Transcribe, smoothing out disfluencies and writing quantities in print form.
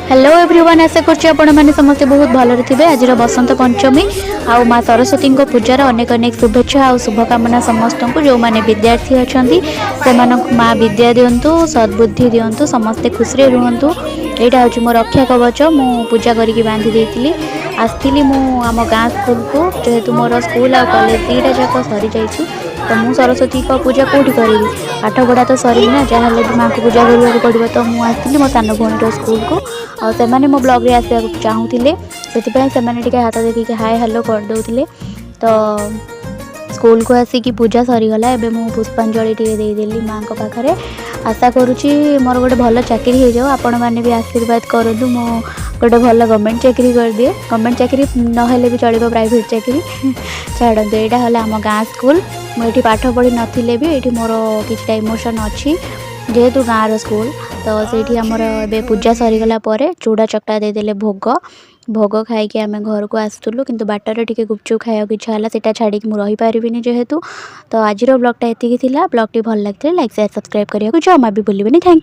Hello everyone, आशा करछि आपण माने समस्त बहुत भल थे। आज बसंत पंचमी आउ माँ सरस्वती पूजार अनेक अनेक शुभेच्छा और शुभकामना समस्त को जो मैंने विद्यार्थी अच्छा से माँ विद्या दिंतु, सद्बुद्धि दिंतु, समस्ते खुशी रुहतु। यहाँ हूँ मो रक्षा कवच। मु पूजा करके बांधि देती आसती आम गाँ स्कूल को, जेहेतु मोर स्कूल आ कॉलेज दीटा जाक सरी जाइए तो मु सरस्वती को पूजा कौटी करी, पाठ पढ़ा तो सरी ना, जहाँ भी माँ को पूजा करने पड़ो। तो मुझे आसती मो सान भौणी स्कूल को और मो ब्लॉग रे आसवा चाहूले से हाथ देखिए हाय हेलो करदे। तो स्कूल को आसिकी पूजा सरीगला। एबे मु पुष्पांजलि देदेली माँ को पाखरे। आशा करुँची मोर गोटे भल चाकरी हो जाओ। आपण मैंने भी आशीर्वाद करूँ मो गोटे भल गवर्नमेंट चाकरी कर दिए। गवर्नमेंट चाकरी नहेले भी चलो, प्राइवेट चाकरी छाड़ू। यहाँ है आम गाँ स्कूल। मुझे पाठ पढ़ी नथिले भी ये मोर किछटा इमोशन अच्छी, जेहेतु गाँव स्कूल। तो से आमर ए पूजा सरीगला चूड़ा चकटा देदेले भोग भोग खाई आम घर को आसुलु, किंतु बाटर टिके गुपचुप खाया इच्छा है, से छाड़ी मुझे रहीपारि जेहेतु। तो आज ब्लॉगटा एतिकी थिला। ब्लॉगटी भल लगे लाइक शेयर सब्सक्राइब करने को जमा भी भूलिए। थैंक